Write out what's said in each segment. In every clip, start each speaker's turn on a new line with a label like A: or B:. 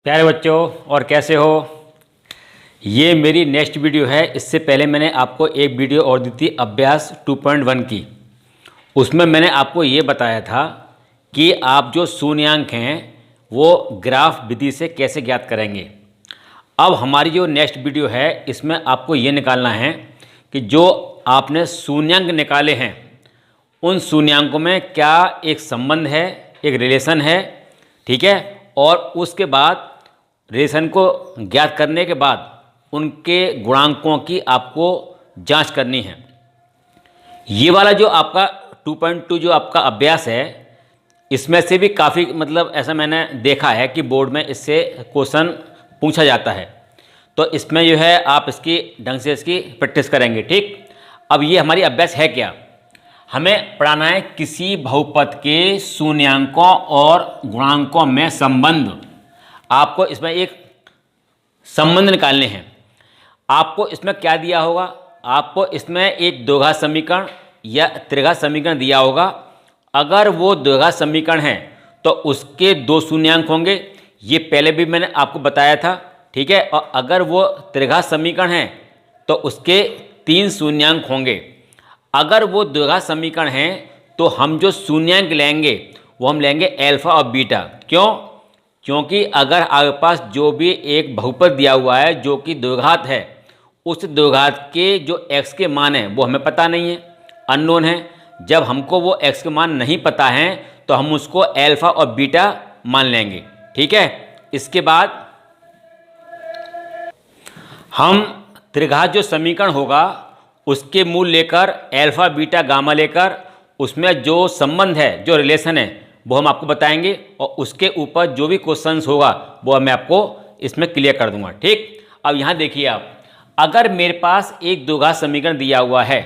A: प्यारे बच्चों, और कैसे हो। ये मेरी नेक्स्ट वीडियो है। इससे पहले मैंने आपको एक वीडियो और दी थी अभ्यास 2.1 की। उसमें मैंने आपको ये बताया था कि आप जो शून्यांक हैं वो ग्राफ विधि से कैसे ज्ञात करेंगे। अब हमारी जो नेक्स्ट वीडियो है इसमें आपको ये निकालना है कि जो आपने शून्यांक निकाले हैं उन शून्यांकों में क्या एक संबंध है, एक रिलेशन है, ठीक है। और उसके बाद रिलेशन को ज्ञात करने के बाद उनके गुणांकों की आपको जांच करनी है। ये वाला जो आपका 2.2 जो आपका अभ्यास है इसमें से भी काफ़ी ऐसा मैंने देखा है कि बोर्ड में इससे क्वेश्चन पूछा जाता है। तो इसमें जो है आप इसकी ढंग से इसकी प्रैक्टिस करेंगे, ठीक। अब ये हमारी अभ्यास है क्या, हमें पढ़ाना है किसी बहुपद के शून्यांकों और गुणांकों में संबंध। आपको इसमें एक संबंध निकालने हैं। आपको इसमें क्या दिया होगा, आपको इसमें एक द्विघात समीकरण या त्रिघात समीकरण दिया होगा। अगर वो द्विघात समीकरण है तो उसके दो शून्यांक होंगे, ये पहले भी मैंने आपको बताया था, ठीक है। और अगर वो त्रिघात समीकरण है तो उसके तीन शून्यांक होंगे। अगर वो द्विघात समीकरण है तो हम जो शून्यांक लेंगे वो हम लेंगे अल्फा और बीटा। क्यों? क्योंकि अगर आपके पास जो भी एक बहुपद दिया हुआ है जो कि द्विघात है, उस द्विघात के जो x के मान हैं वो हमें पता नहीं है, अननोन है। जब हमको वो x के मान नहीं पता हैं तो हम उसको अल्फा और बीटा मान लेंगे, ठीक है। इसके बाद हम त्रिघात जो समीकरण होगा उसके मूल लेकर अल्फा बीटा गामा लेकर उसमें जो संबंध है, जो रिलेशन है वो हम आपको बताएंगे और उसके ऊपर जो भी क्वेश्चंस होगा वो मैं आपको इसमें क्लियर कर दूंगा, ठीक। अब यहाँ देखिए आप, अगर मेरे पास एक द्विघात समीकरण दिया हुआ है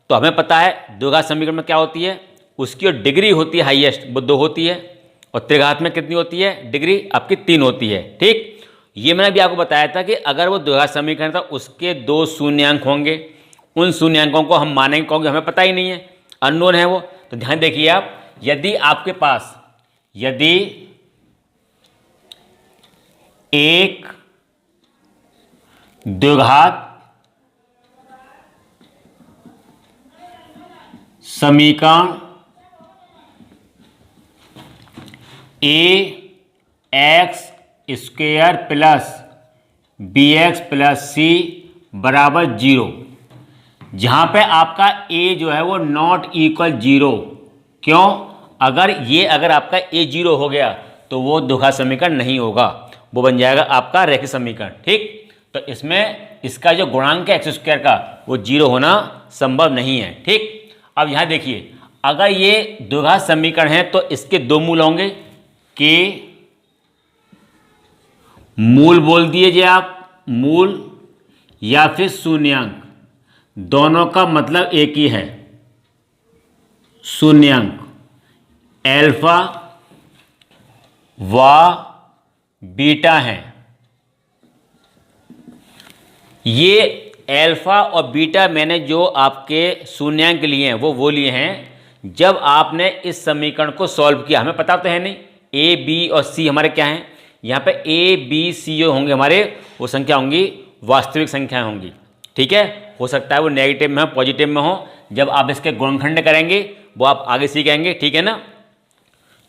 A: तो हमें पता है द्विघात समीकरण में क्या होती है, उसकी जो डिग्री होती है हाईएस्ट वो 2 होती है, और त्रिघात में कितनी होती है डिग्री, आपकी 3 होती है, ठीक। ये मैंने भी आपको बताया था कि अगर वो द्विघात समीकरण था उसके 2 शून्यांक होंगे। उन शून्यांकों को हम मानेंगे क्योंकि हमें पता ही नहीं है, अननोन है वो। तो ध्यान देखिए आप, यदि आपके पास एक द्विघात समीकरण ax square plus bx plus c बराबर 0, जहाँ पे आपका a जो है वो नॉट इक्वल 0। क्यों? अगर आपका a 0 हो गया तो वो द्विघात समीकरण नहीं होगा, वो बन जाएगा आपका रैखिक समीकरण, ठीक। तो इसमें इसका जो गुणांक है एक्स स्क्वायर का वो 0 होना संभव नहीं है, ठीक। अब यहाँ देखिए, अगर ये द्विघात समीकरण है तो इसके 2 मूल होंगे, के मूल बोल दीजिए आप, मूल या फिर शून्यांक, दोनों का मतलब एक ही है, शून्यांक अल्फा व बीटा है। ये अल्फा और बीटा मैंने जो आपके शून्यांक लिए हैं वो लिए हैं जब आपने इस समीकरण को सॉल्व किया। हमें पता तो है नहीं ए बी और सी हमारे क्या हैं, यहाँ पे ए बी सी जो होंगे हमारे वो संख्या होंगी वास्तविक संख्याएं होंगी, ठीक है। हो सकता है वो नेगेटिव में हो पॉजिटिव में हो, जब आप इसके गुणनखंड करेंगे वो आप आगे सीखेंगे, ठीक है ना।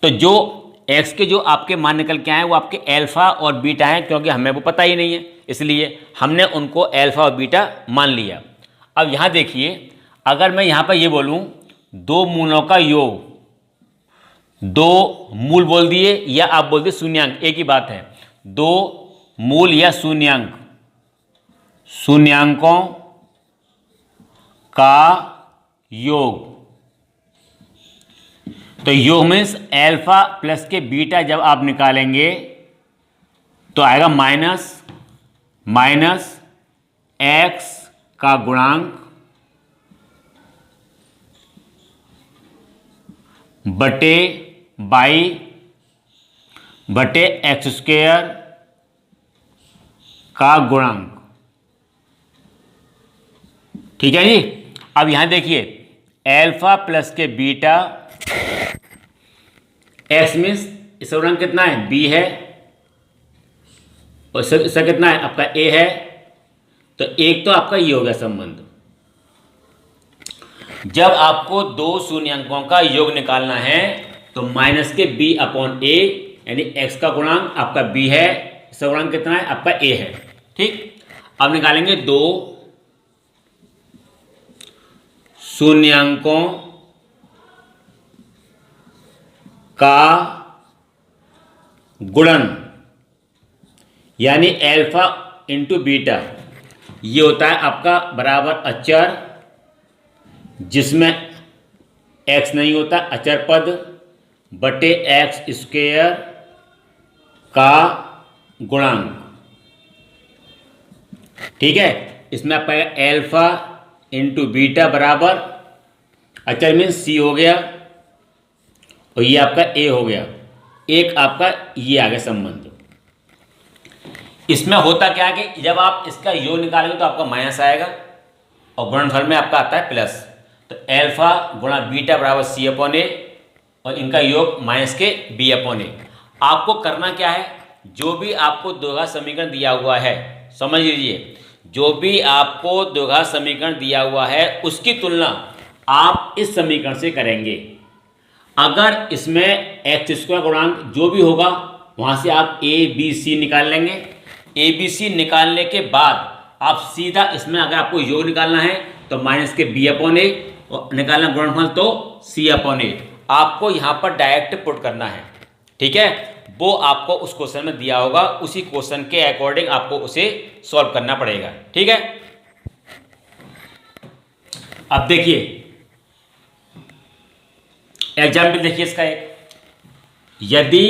A: तो जो x के जो आपके मान निकल के आए वो आपके अल्फा और बीटा हैं, क्योंकि हमें वो पता ही नहीं है इसलिए हमने उनको अल्फा और बीटा मान लिया। अब यहाँ देखिए, अगर मैं यहाँ पर ये बोलूँ 2 मूलों का योग, 2 मूल बोल दिए या आप बोल दिए शून्यांक, एक ही बात है, 2 मूल या शून्यांक, शून्यांकों का योग। तो योग मीन्स अल्फा प्लस के बीटा जब आप निकालेंगे तो आएगा माइनस एक्स का गुणांक बटे बाई बटे एक्स स्क्वायर का गुणांक, ठीक है जी। अब यहां देखिए अल्फा प्लस के बीटा, एक्स मीन्स इसका गुणांक कितना है, बी है, और इसका कितना है आपका ए है, तो एक तो आपका ये हो गया संबंध। जब आपको दो शून्यांकों का योग निकालना है तो माइनस के b अपॉन ए, यानी x का गुणांक आपका b है, इसका गुणांक कितना है आपका a है। ठीक, अब निकालेंगे दो शून्यांकों का गुणन, यानी अल्फा इंटू बीटा। ये होता है आपका बराबर अचर, जिसमें x नहीं होता, अचर पद बटे एक्स स्क्वायर का गुणांक। ठीक है, इसमें आपका अल्फा इंटू बीटा बराबर अचर मीन्स c हो गया, और ये आपका a हो गया, एक आपका ये आ गया संबंध। इसमें होता क्या है कि जब आप इसका योग निकालेंगे तो आपका माइनस आएगा और गुणनफल में आपका आता है प्लस। तो अल्फा गुणा बीटा बराबर c अपॉन ए, और इनका योग माइनस के b अपॉन ए। आपको करना क्या है, जो भी आपको द्विघात समीकरण दिया हुआ है, समझ लीजिए, जो भी आपको द्विघात समीकरण दिया हुआ है उसकी तुलना आप इस समीकरण से करेंगे। अगर इसमें एक्स स्क्वायर गुणांक जो भी होगा वहाँ से आप ए बी सी निकाल लेंगे। ए बी सी निकालने के बाद आप सीधा इसमें अगर आपको योग निकालना है तो माइनस के बी अपॉन ए, और निकालना गुणनफल तो सी अपॉन ए। आपको यहाँ पर डायरेक्ट पुट करना है। ठीक है, वो आपको उस क्वेश्चन में दिया होगा, उसी क्वेश्चन के अकॉर्डिंग आपको उसे सॉल्व करना पड़ेगा। ठीक है, अब देखिए एग्जाम्पल देखिए इसका एक, यदि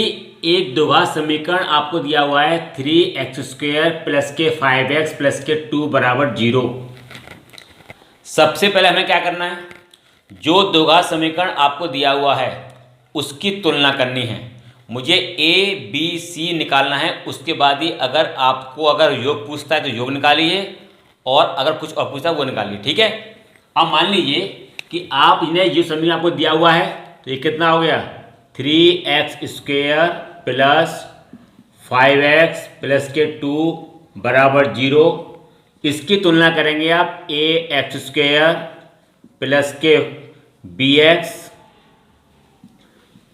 A: एक द्विघात समीकरण आपको दिया हुआ है 3x² प्लस के 5x प्लस के 2 बराबर 0। सबसे पहले हमें क्या करना है, जो द्विघात समीकरण आपको दिया हुआ है उसकी तुलना करनी है। मुझे a b c निकालना है, उसके बाद ही अगर योग पूछता है तो योग निकालिए, और अगर कुछ और पूछता है वो निकालिए। ठीक है, अब मान लीजिए कि आप इन्हें ये समीकरण आपको दिया हुआ है, तो ये कितना हो गया 3x² प्लस 5x प्लस के 2 बराबर 0। इसकी तुलना करेंगे आप ax² प्लस के bx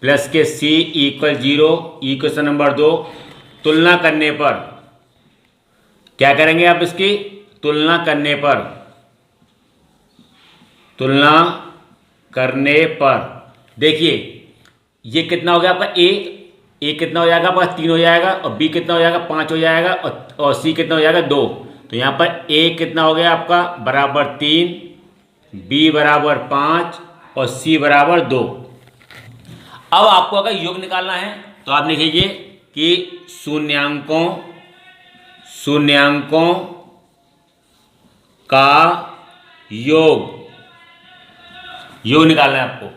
A: प्लस के c इक्वल 0। इक्वेशन नंबर 2, तुलना करने पर क्या करेंगे आप, इसकी तुलना करने पर देखिए ये कितना हो गया आपका a कितना हो जाएगा आपका 3 हो जाएगा, और b कितना हो जाएगा 5 हो जाएगा, और c कितना हो जाएगा 2। तो यहाँ पर a कितना हो गया आपका बराबर 3, b बराबर 5 और c बराबर 2। अब आपको अगर योग निकालना है तो आप लिखिए कि शून्यांकों का योग निकालना है आपको।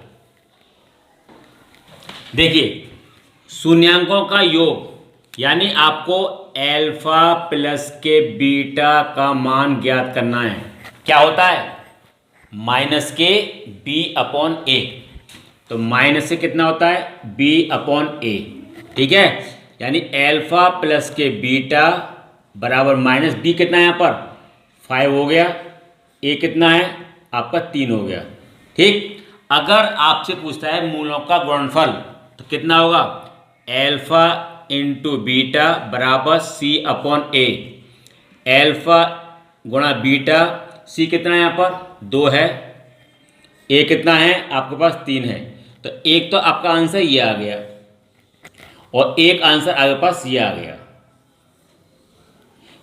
A: देखिए शून्यांकों का योग यानी आपको अल्फा प्लस के बीटा का मान ज्ञात करना है। क्या होता है, माइनस के b अपॉन ए। तो माइनस से कितना होता है b अपॉन ए। ठीक है, यानी अल्फा प्लस के बीटा बराबर माइनस b कितना है यहाँ पर 5 हो गया, a कितना है आपका 3 हो गया। ठीक, अगर आपसे पूछता है मूलों का गुणनफल तो कितना होगा अल्फा इंटू बीटा बराबर c अपॉन ए। अल्फा गुणा बीटा, c कितना है यहाँ पर 2 है, a कितना है आपके पास 3 है। तो एक तो आपका आंसर ये आ गया और एक आंसर आपके पास ये आ गया।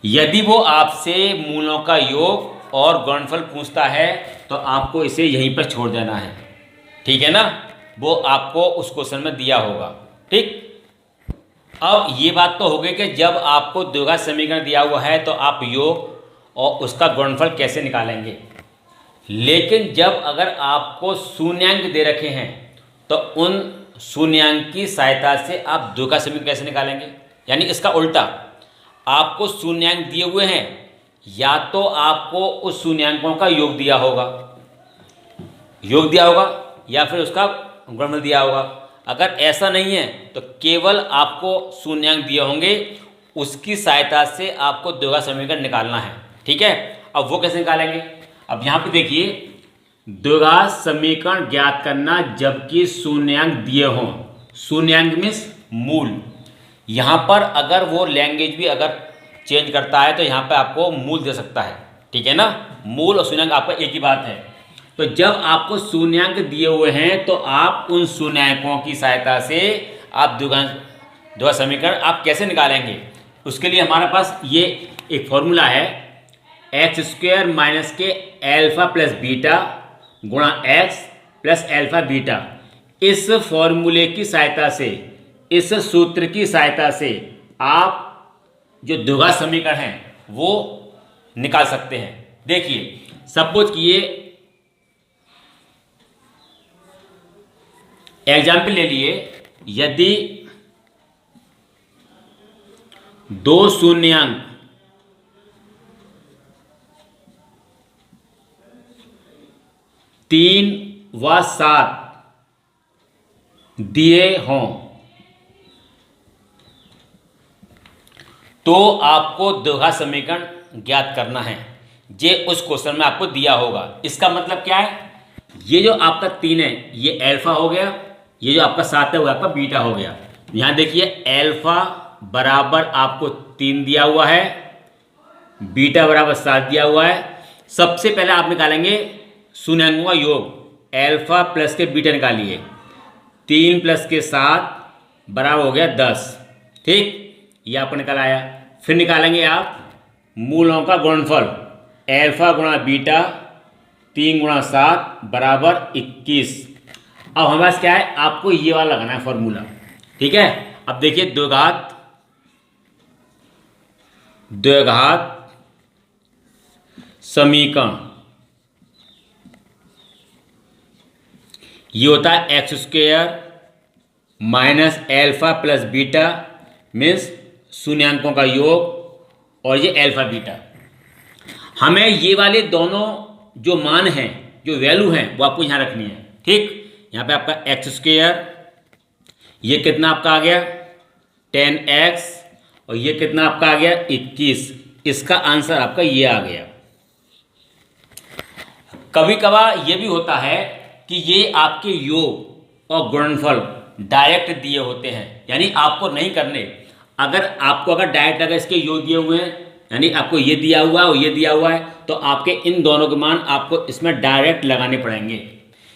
A: यदि वो आपसे मूलों का योग और गुणनफल पूछता है तो आपको इसे यहीं पर छोड़ देना है। ठीक है ना, वो आपको उस क्वेश्चन में दिया होगा। ठीक, अब ये बात तो हो गई कि जब आपको द्विघात समीकरण दिया हुआ है तो आप योग और उसका गुणनफल कैसे निकालेंगे। लेकिन जब अगर आपको शून्यांक दे रखे हैं तो उन शून्यांक की सहायता से आप द्विघात समीकरण कैसे निकालेंगे। यानी इसका उल्टा, आपको शून्यांक दिए हुए हैं, या तो आपको उस शून्यांकों का योग दिया होगा या फिर उसका गुणनफल दिया होगा। अगर ऐसा नहीं है तो केवल आपको शून्यांक दिए होंगे, उसकी सहायता से आपको द्विघात समीकरण निकालना है। ठीक है, अब वो कैसे निकालेंगे? अब यहाँ पे देखिए, द्विघात समीकरण ज्ञात करना जबकि शून्यांक दिए हों। शून्यांक मीन्स मूल। यहाँ पर अगर वो लैंग्वेज भी अगर चेंज करता है तो यहाँ पे आपको मूल दे सकता है। ठीक है ना, मूल और शून्यांक आपका एक ही बात है। तो जब आपको शून्यांक दिए हुए हैं तो आप उन शून्यांकों की सहायता से आप द्विघात समीकरण आप कैसे निकालेंगे, उसके लिए हमारे पास ये एक फॉर्मूला है, एक्स स्क्वायर माइनस के एल्फा प्लस बीटा गुणा एक्स प्लस एल्फा बीटा। इस फॉर्मूले की सहायता से, इस सूत्र की सहायता से आप जो द्विघात समीकरण है वो निकाल सकते हैं। देखिए, सपोज किए एग्जाम्पल ले लिए, यदि दो शून्यांक 3 व 7 दिए हों तो आपको द्विघात समीकरण ज्ञात करना है। ये उस क्वेश्चन में आपको दिया होगा। इसका मतलब क्या है, ये जो आपका 3 है ये अल्फा हो गया, ये जो आपका 7 है वो आपका बीटा हो गया। यहाँ देखिए, अल्फा बराबर आपको 3 दिया हुआ है, बीटा बराबर 7 दिया हुआ है। सबसे पहले आप निकालेंगे शून्यांकों का योग। अल्फा प्लस के बीटा निकालिए, 3 प्लस के 7 बराबर हो गया 10। ठीक, ये आपको निकल आया। फिर निकालेंगे आप मूलों का गुणनफल, अल्फा गुणा बीटा 3 गुणा 7 बराबर 21। अब हमारे पास क्या है, आपको ये वाला लगाना है फॉर्मूला। ठीक है, अब देखिए, द्विघात समीकरण ये होता है x square minus alpha plus beta means शून्यांकों का योग और ये एल्फा बीटा। हमें ये वाले दोनों जो मान हैं, जो वैल्यू हैं, वो आपको यहाँ रखनी है। ठीक, यहाँ पे आपका एक्स स्क्वायर, ये कितना आपका आ गया 10x, और ये कितना आपका आ गया 21। इसका आंसर आपका ये आ गया। कभी कभार ये भी होता है कि ये आपके योग और गुणनफल डायरेक्ट दिए होते हैं, यानी आपको नहीं करने। अगर डायरेक्ट अगर इसके योग दिए हुए हैं, यानी आपको ये दिया हुआ है और ये दिया हुआ है, तो आपके इन दोनों के मान आपको इसमें डायरेक्ट लगाने पड़ेंगे।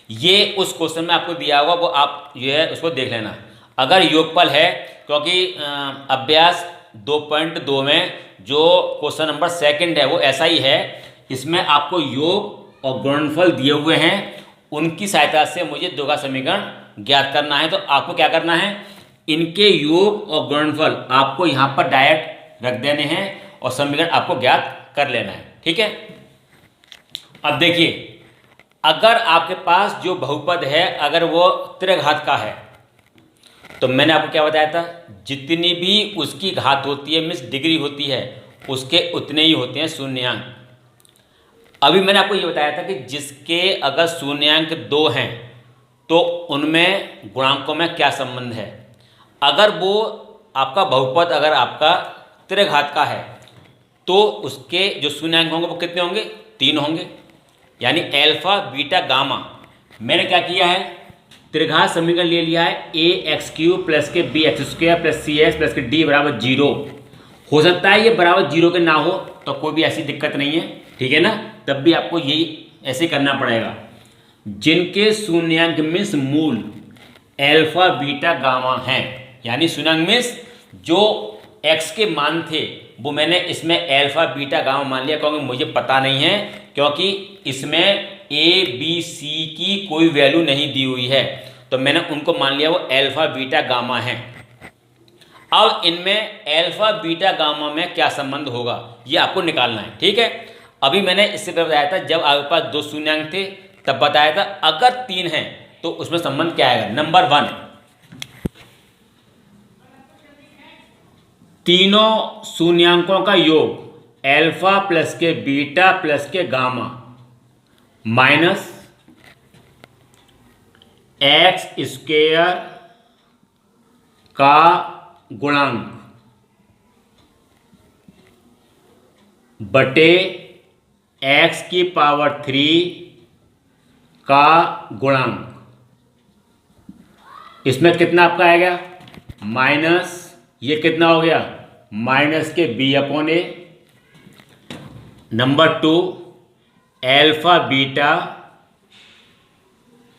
A: ये उस क्वेश्चन में आपको दिया होगा, वो आप जो है उसको देख लेना। अगर योगफल है, क्योंकि अभ्यास 2.2 में जो क्वेश्चन नंबर 2 है वो ऐसा ही है, इसमें आपको योग और गुणनफल दिए हुए हैं, उनकी सहायता से मुझे द्विघात समीकरण ज्ञात करना है। तो आपको क्या करना है, इनके योग और गुणनफल आपको यहाँ पर डायरेक्ट रख देने हैं और समीकरण आपको ज्ञात कर लेना है। ठीक है, अब देखिए, अगर आपके पास जो बहुपद है अगर वो त्रिघात का है, तो मैंने आपको क्या बताया था, जितनी भी उसकी घात होती है मीन्स डिग्री होती है, उसके उतने ही होते हैं शून्यांक। अभी मैंने आपको ये बताया था कि जिसके अगर शून्यांक 2 हैं तो उनमें गुणांकों में क्या संबंध है। अगर वो आपका बहुपद अगर आपका त्रिघात का है तो उसके जो शून्यांक होंगे वो कितने होंगे, 3 होंगे, यानी अल्फा बीटा गामा। मैंने क्या किया है, त्रिघात समीकरण ले लिया है, ए एक्स क्यूब प्लस के बी एक्स स्क्वायर प्लस सी एक्स प्लस के डी बराबर 0। हो सकता है ये बराबर 0 के ना हो तो कोई भी ऐसी दिक्कत नहीं है। ठीक है ना, तब भी आपको यही ऐसे करना पड़ेगा। जिनके शून्यांक मीन्स मूल अल्फा बीटा गामा हैं, यानी शून्यांक मीन्स जो एक्स के मान थे वो मैंने इसमें अल्फा बीटा गामा मान लिया, क्योंकि मुझे पता नहीं है, क्योंकि इसमें ए बी सी की कोई वैल्यू नहीं दी हुई है, तो मैंने उनको मान लिया वो अल्फा बीटा गामा है। अब इनमें अल्फा बीटा गामा में क्या संबंध होगा ये आपको निकालना है। ठीक है, अभी मैंने इससे पहले बताया था, जब आपके पास 2 शून्यांक थे तब बताया था, अगर 3 हैं तो उसमें संबंध क्या आएगा। नंबर 1, तीनों शून्यांकों का योग अल्फा प्लस के बीटा प्लस के गामा माइनस एक्स स्क्वायर का गुणांक बटे x की पावर 3 का गुणांक। इसमें कितना आपका आएगा माइनस, ये कितना हो गया माइनस के b upon A. Number 2 alpha beta,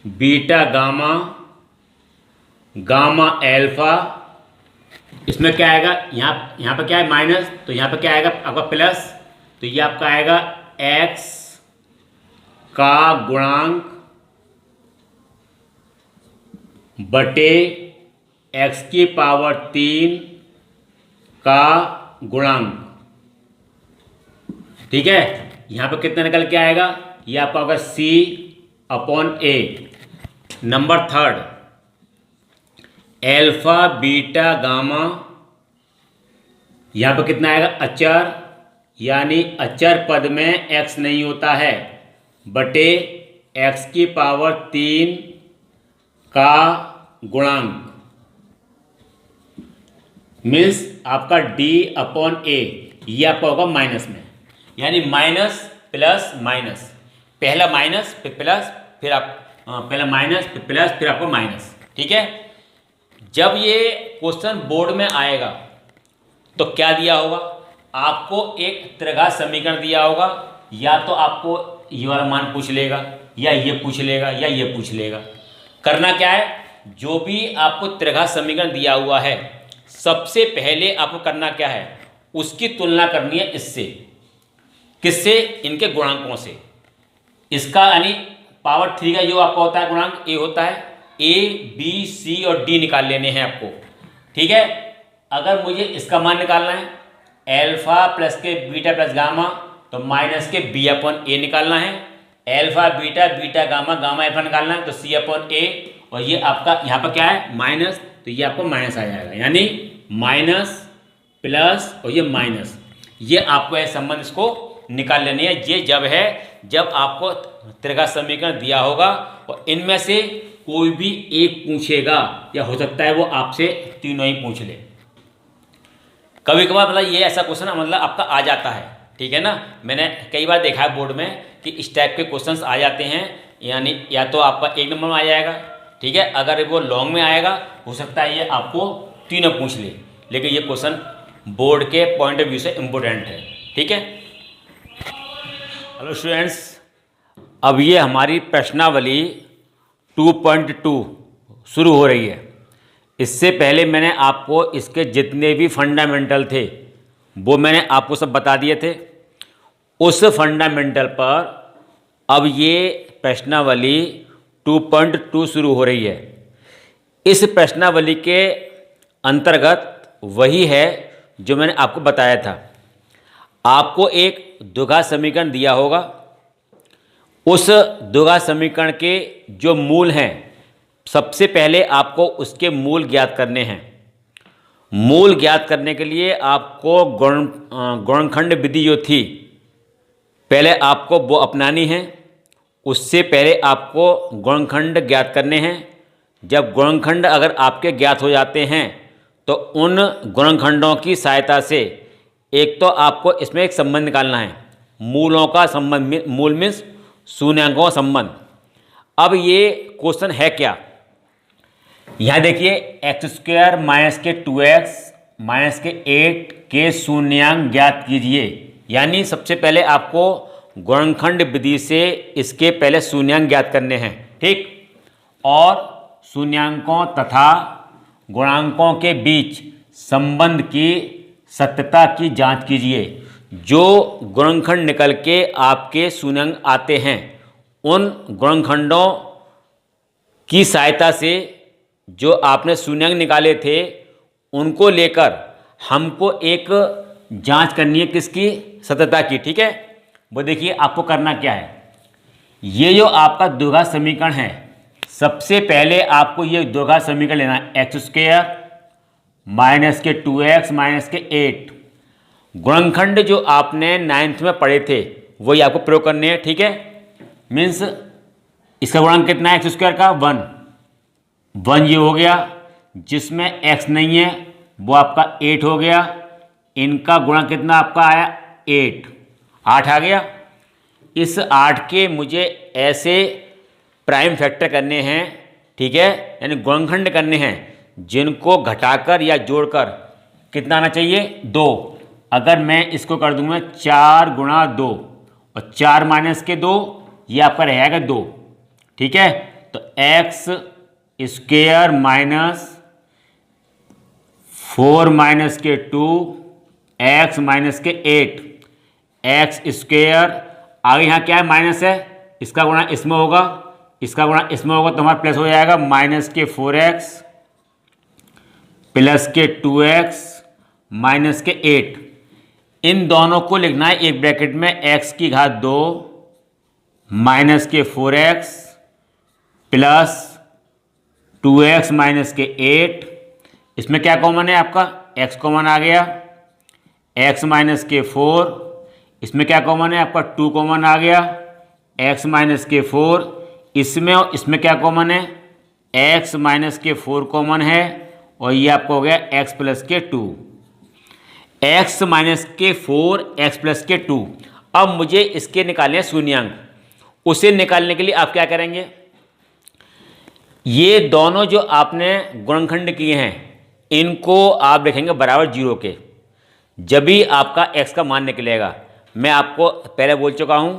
A: beta gamma, gamma alpha. इसमें क्या आएगा, यहाँ पर क्या है माइनस, तो यहाँ पर क्या आएगा आपका प्लस, तो ये आपका आएगा x का गुणांक बटे x की पावर 3 का गुणांक। ठीक है, यहाँ पर कितना निकल के आएगा, ये आपका होगा c upon A. Number 3 alpha beta gamma, यहाँ पर कितना आएगा अचर, यानी अचर पद में x नहीं होता है, बटे x की पावर 3 का गुणांक। मीन्स आपका d अपॉन ए, ये आपका होगा माइनस में, यानी माइनस प्लस माइनस, पहला माइनस फिर प्लस, फिर आप पहला माइनस फिर प्लस, फिर आपको माइनस। ठीक है, जब ये क्वेश्चन बोर्ड में आएगा तो क्या दिया होगा, आपको एक त्रिघात समीकरण दिया होगा, या तो आपको ये वाला मान पूछ लेगा, या ये पूछ लेगा, या ये पूछ लेगा। करना क्या है, जो भी आपको त्रिघात समीकरण दिया हुआ है, सबसे पहले आपको करना क्या है, उसकी तुलना करनी है इससे। किससे, इनके गुणांकों से। इसका यानी पावर 3 का जो आपका होता है गुणांक ए होता है, ए बी सी और डी निकाल लेने हैं आपको। ठीक है, अगर मुझे इसका मान निकालना है एल्फा प्लस के बीटा प्लस गामा, तो माइनस के बी अपॉन ए निकालना है। Alpha beta beta gamma gamma alpha निकालना है, तो सी अपॉन ए, और ये आपका यहाँ पर क्या है माइनस, तो ये आपको माइनस आ जाएगा, यानी माइनस प्लस और ये माइनस, ये आपको है संबंध इसको निकाल लेनी है। ये जब है जब आपको त्रिघात समीकरण दिया होगा और इनमें से कोई भी एक पूछेगा, या हो सकता है वो आपसे तीनों ही पूछ ले। कभी कभार मतलब ये ऐसा क्वेश्चन मतलब आपका आ जाता है। ठीक है ना, मैंने कई बार देखा है बोर्ड में कि इस टाइप के क्वेश्चंस आ जाते हैं, यानी या तो आपका 1 नंबर में आ जाएगा। ठीक है, अगर वो लॉन्ग में आएगा हो सकता है ये आपको तीनों पूछ ले, लेकिन ये क्वेश्चन बोर्ड के पॉइंट ऑफ व्यू से इम्पोर्टेंट है। ठीक है, हेलो स्टूडेंट्स, अब ये हमारी प्रश्नावली 2.2 शुरू हो रही है। इससे पहले मैंने आपको इसके जितने भी फंडामेंटल थे वो मैंने आपको सब बता दिए थे। उस फंडामेंटल पर अब ये प्रश्नावली 2.2 शुरू हो रही है। इस प्रश्नावली के अंतर्गत वही है जो मैंने आपको बताया था। आपको एक द्विघात समीकरण दिया होगा, उस द्विघात समीकरण के जो मूल हैं, सबसे पहले आपको उसके मूल ज्ञात करने हैं। मूल ज्ञात करने के लिए आपको गुणनखंड विधि जो थी पहले आपको वो अपनानी है। उससे पहले आपको गुणनखंड ज्ञात करने हैं। जब गुणनखंड अगर आपके ज्ञात हो जाते हैं तो उन गुणनखंडों की सहायता से एक तो आपको इसमें एक संबंध निकालना है, मूलों का संबंध, मूल मीन्स शून्यांकों का संबंध। अब ये क्वेश्चन है क्या, यहाँ देखिए x² माइनस के 2x माइनस के 8 के शून्यांक ज्ञात कीजिए। यानी सबसे पहले आपको गुणनखंड विधि से इसके पहले शून्यांक ज्ञात करने हैं। ठीक, और शून्यांकों तथा गुणांकों के बीच संबंध की सत्यता की जांच कीजिए। जो गुणनखंड निकल के आपके शून्यांक आते हैं उन गुणनखंडों की सहायता से जो आपने शून्यांक निकाले थे उनको लेकर हमको एक जांच करनी है किसकी, सत्यता की। ठीक है, वो देखिए आपको करना क्या है। ये जो आपका द्विघात समीकरण है, सबसे पहले आपको ये द्विघात समीकरण लेना है x² माइनस के 2x माइनस के 8। गुणनखंड जो आपने 9th में पढ़े थे वही आपको प्रयोग करने हैं। ठीक है, मीन्स इसका गुणांक कितना है x² का 1 ये हो गया, जिसमें x नहीं है वो आपका 8 हो गया। इनका गुणा कितना आपका आया 8, 8 आ गया। इस 8 के मुझे ऐसे प्राइम फैक्टर करने हैं, ठीक है, यानी गुणनखंड करने हैं जिनको घटाकर या जोड़कर कितना आना चाहिए, 2। अगर मैं इसको कर दूंगा 4 गुणा 2 और 4 माइनस के 2, ये आपका रहेगा 2, ठीक है। तो एक्स स्क्वेयर माइनस 4 माइनस के 2 एक्स माइनस के 8 एक्स स्क्वेयर, आगे यहाँ क्या है, माइनस है, इसका गुणा इसमें होगा, इसका गुणा इसमें होगा, तो हमारा प्लस हो जाएगा माइनस के 4x प्लस के 2x माइनस के 8। इन दोनों को लिखना है एक ब्रैकेट में, x की घात 2 माइनस के 4x प्लस 2x माइनस के 8। इसमें क्या कॉमन है आपका, x कॉमन आ गया, x माइनस के 4। इसमें क्या कॉमन है आपका, 2 कॉमन आ गया, x माइनस के 4। इसमें और इसमें क्या कॉमन है, x माइनस के 4 कॉमन है, और ये आपको हो गया x प्लस के 2, x माइनस के 4 x प्लस के 2। अब मुझे इसके निकालने शून्यांक, उसे निकालने के लिए आप क्या करेंगे, ये दोनों जो आपने गुणनखंड किए हैं इनको आप लिखेंगे बराबर 0 के। जब भी आपका x का मान निकलेगा, मैं आपको पहले बोल चुका हूँ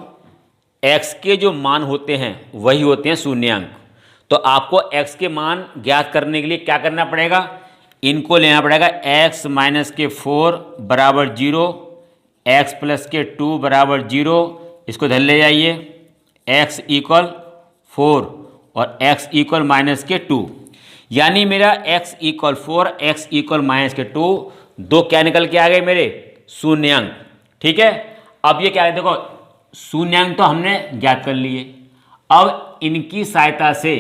A: x के जो मान होते हैं वही होते हैं शून्यांक। तो आपको x के मान ज्ञात करने के लिए क्या करना पड़ेगा, इनको लेना पड़ेगा x माइनस के 4 बराबर 0, x प्लस के 2 बराबर 0, इसको धर ले जाइए, x इक्वल 4 और x इक्वल माइनस के 2, यानी मेरा x equal 4 x equal minus के 2, दो क्या निकल के आ गए मेरे, शून्यांक, ठीक है। अब ये क्या है, देखो शून्यांक तो हमने ज्ञात कर लिए, अब इनकी सहायता से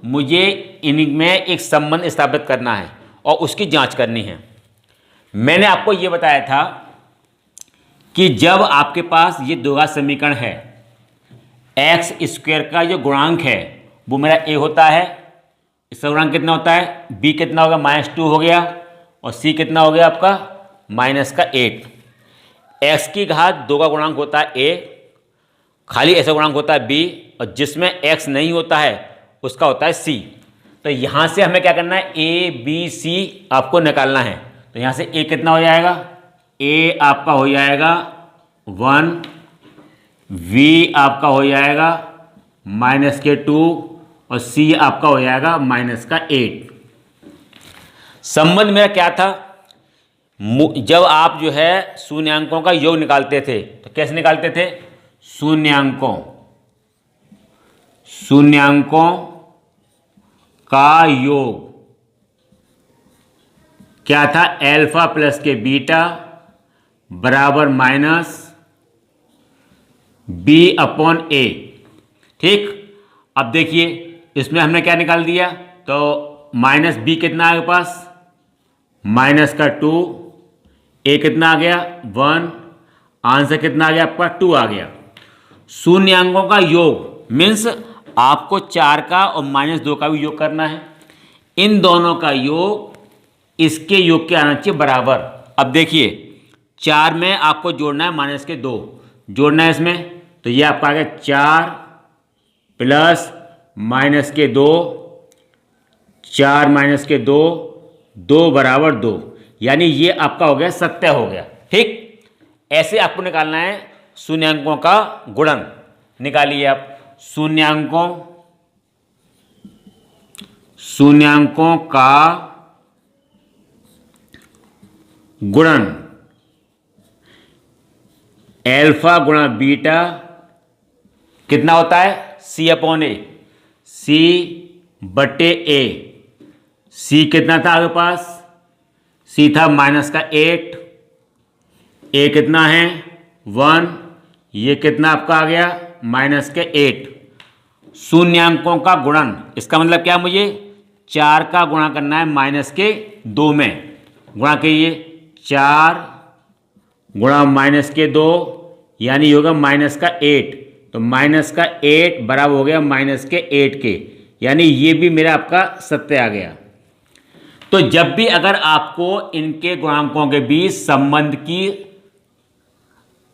A: मुझे इनमें एक संबंध स्थापित करना है और उसकी जांच करनी है। मैंने आपको ये बताया था कि जब आपके पास ये द्विघात समीकरण है, एक्स स्क्वायर का जो गुणांक है वो मेरा a होता है, इसका गुणांक कितना होता है, b कितना होगा, -2 हो गया, और c कितना हो गया आपका -8। x की घात 2 का गुणांक होता है a, खाली ऐसा गुणांक होता है b, और जिसमें x नहीं होता है उसका होता है c। तो यहाँ से हमें क्या करना है, a b c आपको निकालना है। तो यहाँ से a कितना हो जाएगा, a आपका हो जाएगा 1, v आपका हो जाएगा -2 और c आपका हो जाएगा -8। संबंध मेरा क्या था, जब आप जो है शून्यांकों का योग निकालते थे तो कैसे निकालते थे, शून्यांकों का योग क्या था, अल्फा प्लस के बीटा बराबर माइनस b/a, ठीक। अब देखिए इसमें हमने क्या निकाल दिया, तो -b कितना है आपके पास, -2, a कितना आ गया 1, आंसर कितना आ गया आपका 2 आ गया। शून्यांकों का योग मीन्स आपको 4 का और -2 का भी योग करना है, इन दोनों का योग इसके योग के आना चाहिए बराबर। अब देखिए 4 में आपको जोड़ना है -2 जोड़ना है इसमें, तो ये आपका आ गया 4 प्लस -2, 4 -2, 2 बराबर 2, यानी ये आपका हो गया 70 हो गया, ठीक। ऐसे आपको निकालना है शून्यांकों का गुणन। निकालिए आप शून्यांकों का गुणन, अल्फा गुणा बीटा कितना होता है, c/a, c/a। c कितना था आपके पास, c था -8, a कितना है 1, ये कितना आपका आ गया -8। शून्यांकों का गुणन, इसका मतलब क्या, मुझे 4 का गुणा करना है -2 में, गुणा कीजिए 4 गुणा -2 यानी होगा -8, तो -8 बराबर हो गया -8 के, यानी ये भी मेरा आपका 70 आ गया। तो जब भी अगर आपको इनके गुणांकों के बीच संबंध की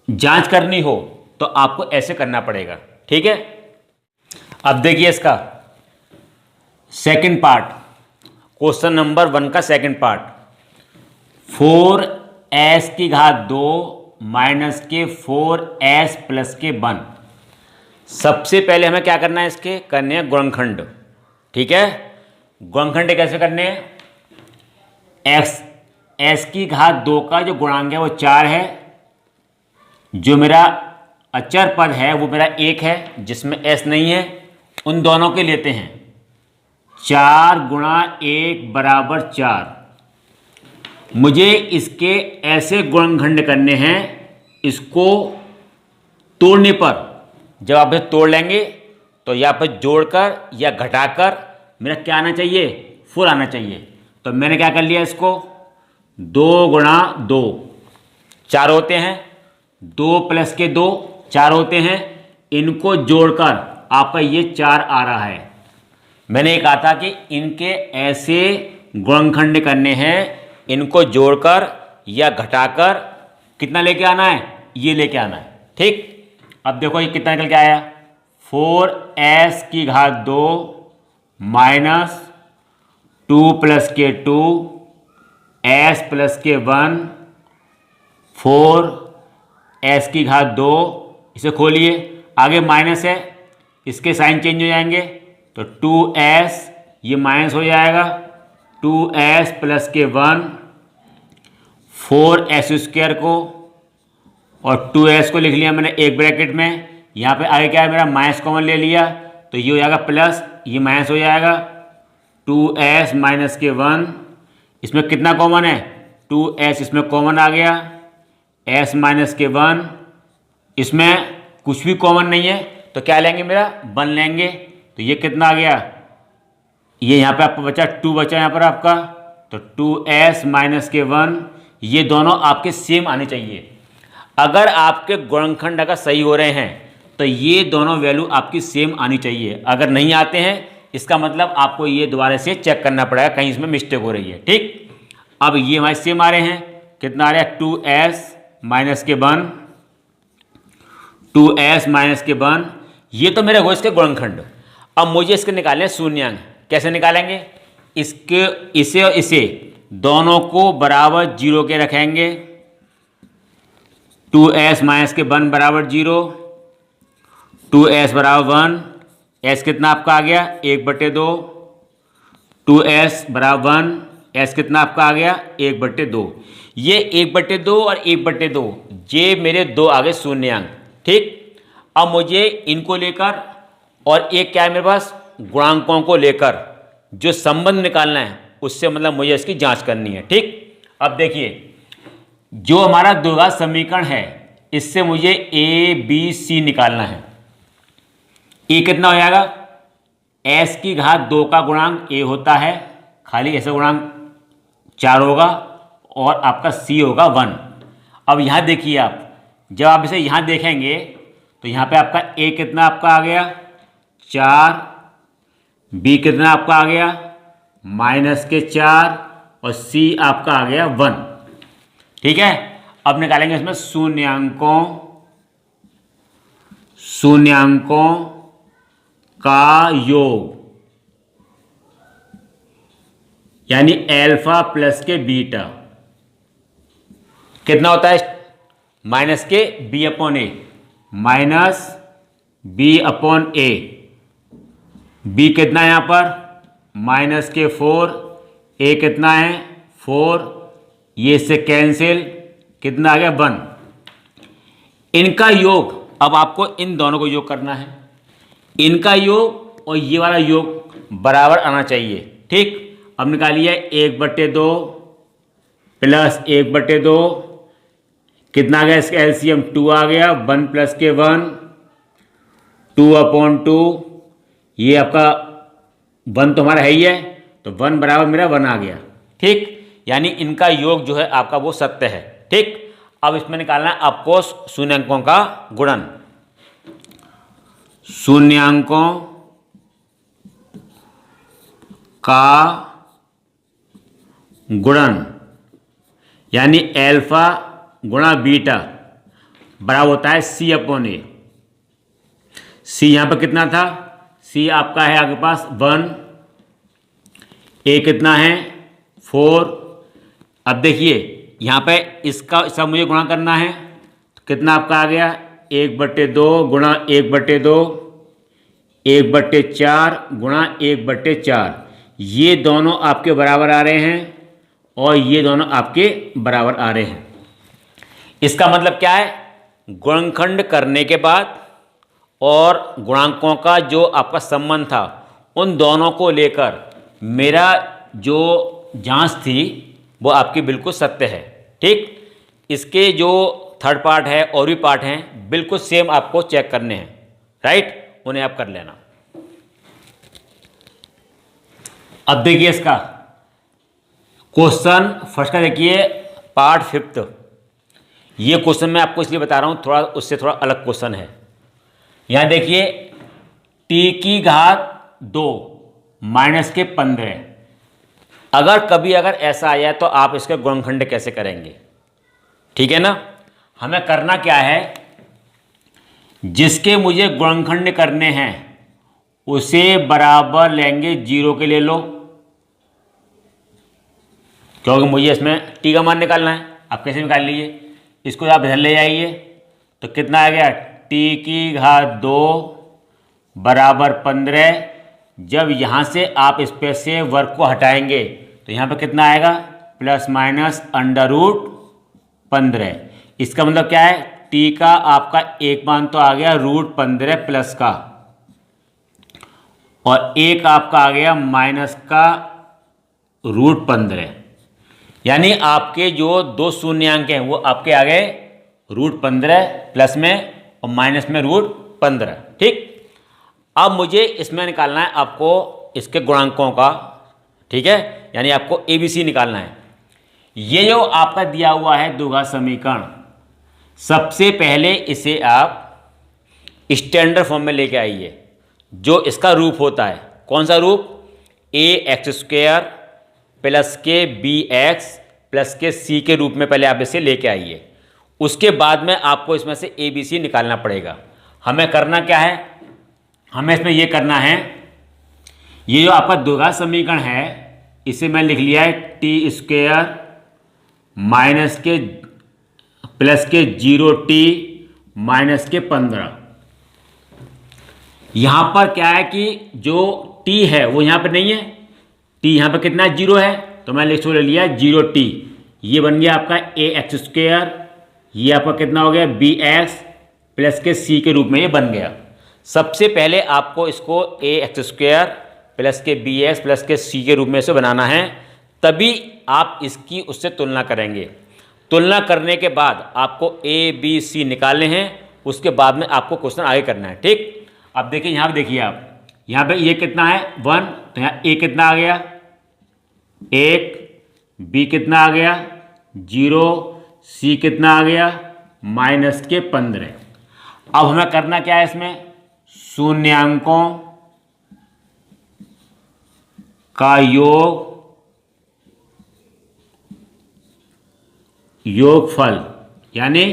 A: जांच करनी हो तो आपको ऐसे करना पड़ेगा, ठीक है। अब देखिए इसका सेकंड पार्ट, क्वेश्चन नंबर 1 का सेकंड पार्ट, 4s की घात 2 माइनस के 4s प्लस के 1। सबसे पहले हमें क्या करना है, इसके करने हैं गुणनखंड, ठीक है। गुणनखंड कैसे करने हैं, s की घात 2 का जो गुणांक है वो 4 है, जो मेरा अचर पद है वो मेरा 1 है जिसमें s नहीं है, उन दोनों के लेते हैं। 4 गुणा 1 बराबर 4। मुझे इसके ऐसे गुणनखंड करने हैं, इसको तोड़ने पर, जब आप इसे तोड़ लेंगे तो या फिर जोड़कर या घटाकर मेरा क्या आना चाहिए, 4 आना चाहिए। तो मैंने क्या कर लिया, इसको 2 गुणा 2 4 होते हैं, 2 प्लस के 2 4 होते हैं, इनको जोड़कर आपका ये 4 आ रहा है। मैंने ये कहा था कि इनके ऐसे गुणनखंड करने हैं, इनको जोड़कर या घटाकर कितना लेके आना है, ये लेके आना है, ठीक। अब देखो ये कितना निकल के आया, 4s की घात 2 माइनस 2 प्लस के 2 s प्लस के 1 4s की घात 2। इसे खोलिए, आगे माइनस है, इसके साइन चेंज हो जाएंगे तो 2s ये माइनस हो जाएगा, 2s प्लस के 1 4s स्क्वायर को और 2s को लिख लिया मैंने एक ब्रैकेट में। यहाँ पे आगे क्या है, मेरा माइनस कॉमन ले लिया तो ये हो जाएगा प्लस, ये माइनस हो जाएगा, 2s माइनस के 1। इसमें कितना कॉमन है, 2s इसमें कॉमन आ गया, s माइनस के 1, इसमें कुछ भी कॉमन नहीं है तो क्या लेंगे, मेरा 1 लेंगे। तो ये कितना आ गया, ये यहाँ पे आपको बचा 2 बचा यहाँ पर आपका, तो 2s माइनस के 1। ये दोनों आपके सेम आने चाहिए। अगर आपके गुणनखंड अगर सही हो रहे हैं तो ये दोनों वैल्यू आपकी सेम आनी चाहिए। अगर नहीं आते हैं इसका मतलब आपको ये दोबारा से चेक करना पड़ेगा, कहीं इसमें मिस्टेक हो रही है, ठीक। अब ये हमारे सेम आ रहे हैं, कितना आ रहा है, 2s माइनस के 1, 2s माइनस के 1। ये तो मेरे हो इसके गुणनखंड। अब मुझे इसके निकालने हैं शून्यांक। कैसे निकालेंगे, इसके इसे और इसे दोनों को बराबर 0 के रखेंगे, 2s माइनस के 1 बराबर 0, 2s बराबर 1, s कितना आपका आ गया 1/2, 2s बराबर 1, s कितना आपका आ गया 1/2। ये 1/2 और 1/2 ये मेरे दो आ गए शून्यांक, ठीक। अब मुझे इनको लेकर और एक क्या है मेरे पास, गुणांकों को लेकर जो संबंध निकालना है, उससे मतलब मुझे इसकी जांच करनी है, ठीक। अब देखिए जो हमारा द्विघात समीकरण है, इससे मुझे ए बी सी निकालना है। ए कितना हो जाएगा, s की घात 2 का गुणांक a होता है, खाली ऐसा गुणांक 4 होगा और आपका c होगा 1। अब यहाँ देखिए आप, जब आप इसे यहाँ देखेंगे तो यहाँ पे आपका a कितना आपका आ गया 4, b कितना आपका आ गया माइनस के 4 और c आपका आ गया 1, ठीक है। अब निकालेंगे इसमें शून्यांकों का योग, यानी अल्फा प्लस के बीटा कितना होता है, माइनस के b/a, माइनस b/a। b कितना है यहाँ पर माइनस के 4, a कितना है 4, ये इससे कैंसिल, कितना आ गया 1। इनका योग, अब आपको इन दोनों को योग करना है, इनका योग और ये वाला योग बराबर आना चाहिए, ठीक। अब निकालिए 1/2 प्लस 1/2, कितना आ गया इसका एलसीएम 2 आ गया, 1 प्लस के 1, 2/2। ये आपका 1 तो हमारा है ही है, तो 1 बराबर मेरा 1 आ गया, ठीक। यानी इनका योग जो है आपका वो सत्य है, ठीक। अब इसमें निकालना है आपको शून्यांकों का गुणन, शून्यांकों का गुणन यानी अल्फा गुणा बीटा। बराबर होता है सी अपॉन ए। सी यहाँ पर कितना था, सी आपका है आपके पास 1, ए कितना है 4। अब देखिए यहाँ पे इसका सब मुझे गुणा करना है, तो कितना आपका आ गया 1/2 गुणा 1/2, 1/4 गुणा 1/4। ये दोनों आपके बराबर आ रहे हैं और ये दोनों आपके बराबर आ रहे हैं। इसका मतलब क्या है, गुणनखंड करने के बाद और गुणांकों का जो आपका संबंध था उन दोनों को लेकर मेरा जो जांच थी वो आपकी बिल्कुल सत्य है। ठीक, इसके जो थर्ड पार्ट है और भी पार्ट हैं बिल्कुल सेम आपको चेक करने हैं, राइट, उन्हें आप कर लेना। अब देखिए इसका क्वेश्चन फर्स्ट का देखिए पार्ट 5। ये क्वेश्चन मैं आपको इसलिए बता रहा हूँ, थोड़ा उससे थोड़ा अलग क्वेश्चन है। यहाँ देखिए t⁻2 -15। अगर ऐसा आया तो आप इसका गुणनखंड कैसे करेंगे, ठीक है ना। हमें करना क्या है, जिसके मुझे गुणनखंड करने हैं उसे बराबर लेंगे 0 के ले लो, क्योंकि मुझे इसमें t का मान निकालना है। आप कैसे निकाल लीजिए, इसको आप इधर ले जाइए तो कितना आ गया t⁻2 बराबर 15। जब यहाँ से आप इस पे से वर्ग को हटाएंगे तो यहाँ पे कितना आएगा ±√15। इसका मतलब क्या है, t का आपका एक मान तो आ गया √15 प्लस का, और एक आपका आ गया माइनस का √15। यानी आपके जो दो शून्यांक हैं वो आपके आ गए √15 प्लस में और माइनस में √15। ठीक, अब मुझे इसमें निकालना है आपको इसके गुणांकों का, ठीक है, यानी आपको ABC निकालना है। ये जो आपका दिया हुआ है द्विघात समीकरण, सबसे पहले इसे आप स्टैंडर्ड फॉर्म में लेके आइए। जो इसका रूप होता है, कौन सा रूप, ax² प्लस के bx प्लस के c के रूप में पहले आप इसे लेके आइए। उसके बाद में आपको इसमें से ABC निकालना पड़ेगा। हमें करना क्या है, हमें इसमें ये करना है, ये जो आपका द्विघात समीकरण है इसे मैं लिख लिया है t² माइनस के प्लस के 0t माइनस के 15। यहाँ पर क्या है कि जो t है वो यहाँ पर नहीं है, t यहाँ पर कितना 0 है, तो मैं लिख ले लिया 0t। ये बन गया आपका ax², ये आपका कितना हो गया bx प्लस के c के रूप में ये बन गया। सबसे पहले आपको इसको ax² प्लस के bx प्लस के c के रूप में से बनाना है, तभी आप इसकी उससे तुलना करेंगे। तुलना करने के बाद आपको a b c निकालने हैं, उसके बाद में आपको क्वेश्चन आगे करना है। ठीक, अब देखिए यहाँ पे, देखिए आप यहाँ पे ये कितना है 1, तो यहाँ a कितना आ गया 1, b कितना आ गया 0, c कितना आ गया माइनस के 15। अब हमें करना क्या है, इसमें शून्यांकों का योगफल, यानी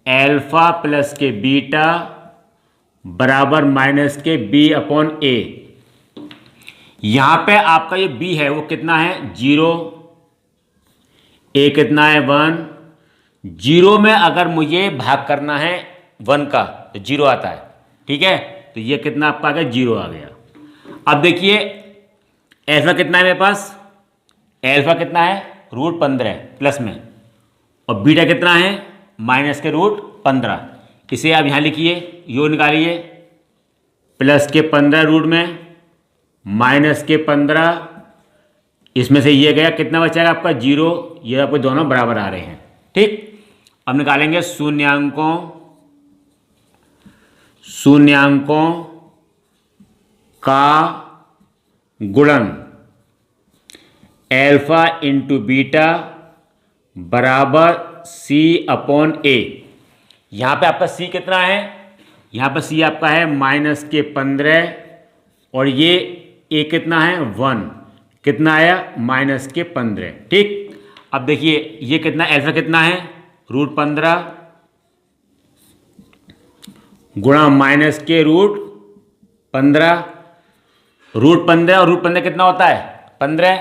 A: अल्फा प्लस के बीटा बराबर माइनस के b/a। यहां पे आपका ये b है वो कितना है 0, a कितना है 1। 0 में अगर मुझे भाग करना है 1 का तो 0 आता है, ठीक है, तो ये कितना आपका आ गया 0 आ गया। अब देखिए अल्फा कितना है मेरे पास, अल्फा कितना है √15 प्लस में, और बीटा कितना है माइनस के √15। इसे आप यहाँ लिखिए, योग निकालिए, प्लस के 15 रूट में माइनस के 15, इसमें से ये गया, कितना बचेगा आपका 0। ये आपको दोनों बराबर आ रहे हैं। ठीक, अब निकालेंगे शून्यांकों का गुणन अल्फा इंटू बीटा बराबर c/a। यहाँ पे आपका c कितना है, यहाँ पे c आपका है माइनस के 15, और ये a कितना है 1, कितना आया माइनस के 15। ठीक, अब देखिए ये कितना अल्फा कितना है √15, गुणा माइनस के रूट 15, रूट 15 और रूट 15 कितना होता है 15,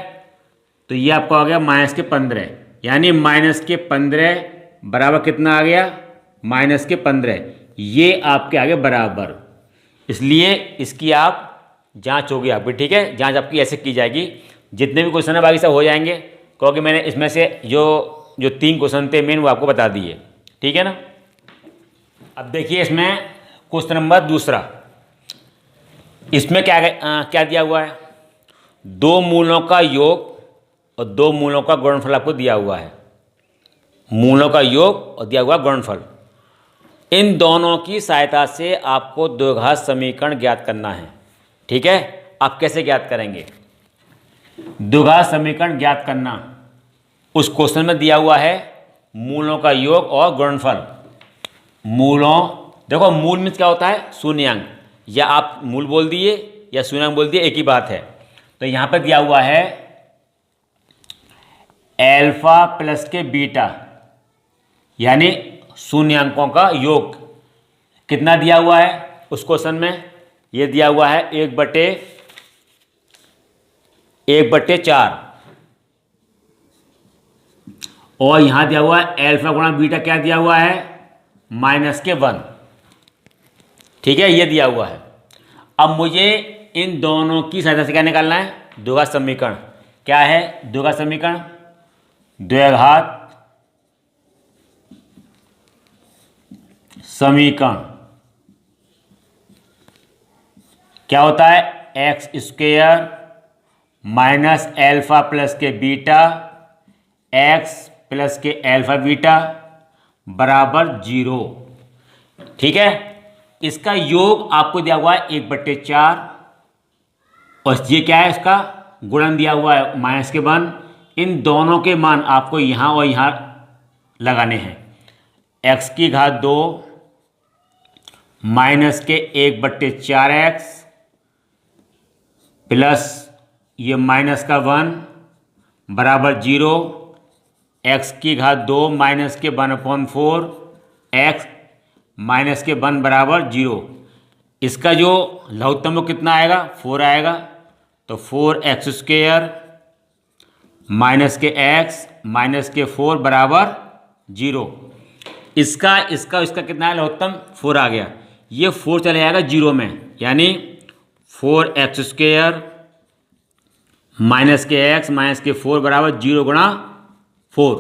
A: तो ये आपको आ गया माइनस के 15, यानी माइनस के 15 बराबर कितना आ गया माइनस के 15, ये आपके आगे बराबर, इसलिए इसकी आप जांच होगी आपकी, ठीक है। जांच आपकी ऐसे की जाएगी, जितने भी क्वेश्चन है बाकी सब हो जाएंगे, क्योंकि मैंने इसमें से जो 3 क्वेश्चन थे मेन वो आपको बता दिए, ठीक है ना। अब देखिए इसमें क्वेश्चन नंबर दूसरा, इसमें क्या दिया हुआ है, 2 मूलों का योग और 2 मूलों का गुणनफल आपको दिया हुआ है, मूलों का योग और दिया हुआ गुणनफल। इन दोनों की सहायता से आपको द्विघात समीकरण ज्ञात करना है, ठीक है। आप कैसे ज्ञात करेंगे द्विघात समीकरण ज्ञात करना, उस क्वेश्चन में दिया हुआ है मूलों का योग और गुणनफल। मूलों, देखो मूल में क्या होता है शून्यांक, या आप मूल बोल दिए या शून्यांक बोल दिए एक ही बात है। तो यहां पर दिया हुआ है अल्फा प्लस के बीटा, यानी शून्यांकों का योग कितना दिया हुआ है उस क्वेश्चन में, ये दिया हुआ है 1/4, और यहां दिया हुआ है अल्फा गुणा बीटा क्या दिया हुआ है -1, ठीक है, ये दिया हुआ है। अब मुझे इन दोनों की सहायता से क्या निकालना है द्विघात समीकरण। क्या है द्विघात समीकरण, द्विघात समीकरण क्या होता है x square minus alpha plus के बीटा एक्स प्लस के अल्फा बीटा बराबर 0, ठीक है। इसका योग आपको दिया हुआ है 1/4, और ये क्या है इसका गुणन दिया हुआ है -1। इन दोनों के मान आपको यहाँ और यहाँ लगाने हैं, x की घात 2 माइनस के 1/4x प्लस ये -1 बराबर 0, x की घात 2 माइनस के 1/4 x माइनस के 1 बराबर 0। इसका जो लघुत्तम वो कितना आएगा 4 आएगा, तो 4x² माइनस के x माइनस के 4 बराबर 0। इसका कितना है लघुत्तम 4 आ गया, ये 4 चले जाएगा 0 में, यानी 4x² माइनस के x माइनस के 4 बराबर 0 गुणा 4,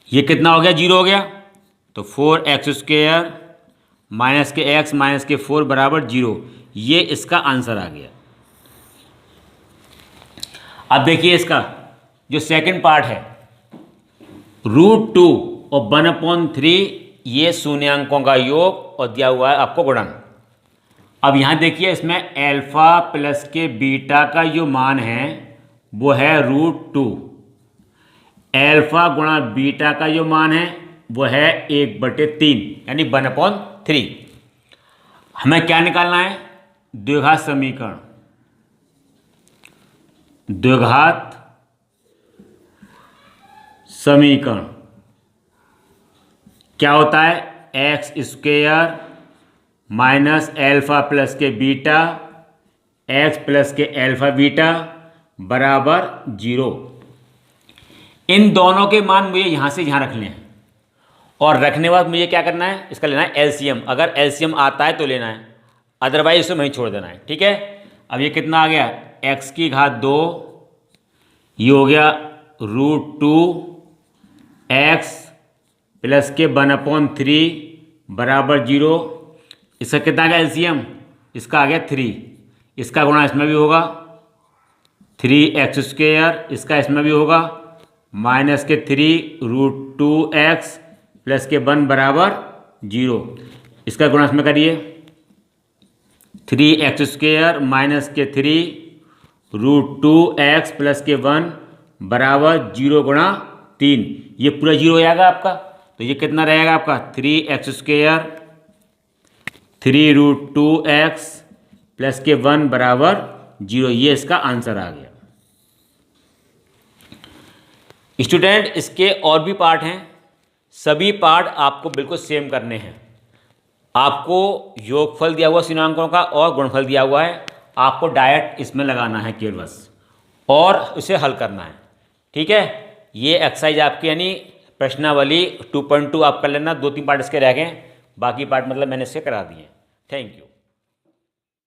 A: ये कितना हो गया 0 हो गया, तो 4x² माइनस के x माइनस के 4 बराबर 0, ये इसका आंसर आ गया। अब देखिए इसका जो सेकंड पार्ट है √2 और 1/3, ये शून्यांकों का योग और दिया हुआ है आपको गुणन। अब यहाँ देखिए इसमें अल्फा प्लस के बीटा का जो मान है वो है √2, अल्फा गुणा बीटा का जो मान है वो है 1/3 यानी 1/3। हमें क्या निकालना है द्विघात समीकरण, द्विघात समीकरण क्या होता है x² माइनस अल्फा प्लस के बीटा x प्लस के अल्फा बीटा बराबर 0। इन दोनों के मान मुझे यहाँ से यहाँ रखने हैं, और रखने बाद मुझे क्या करना है इसका लेना है एलसीएम। अगर एलसीएम आता है तो लेना है, अदरवाइज इसे वहीं छोड़ देना है, ठीक है। अब ये कितना आ गया x की घात 2, ये हो गया √2x प्लस के 1/3 बराबर 0। इसका कितना आ गया एलसीएम, इसका आ गया 3, इसका गुणा इसमें भी होगा 3x², इसका इसमें भी होगा माइनस के 3 √2x प्लस के 1 बराबर 0, इसका गुणा इसमें करिए 3x² माइनस के 3 √2x प्लस के 1 बराबर 0 गुणा 3, ये पूरा 0 हो जाएगा आपका। तो ये कितना रहेगा आपका 3x² 3 √2x प्लस के 1 बराबर 0, ये इसका आंसर आ गया। स्टूडेंट इसके और भी पार्ट हैं, सभी पार्ट आपको बिल्कुल सेम करने हैं। आपको योगफल दिया हुआ स्थिरांकों का और गुणनफल दिया हुआ है, आपको डायरेक्ट इसमें लगाना है केवल बस, और उसे हल करना है। ठीक है, ये एक्सरसाइज आपकी यानी प्रश्नावली 2.2 आप कर लेना। 2-3 पार्ट इसके रह गए, बाकी पार्ट मतलब मैंने इससे करा दिए। Thank you.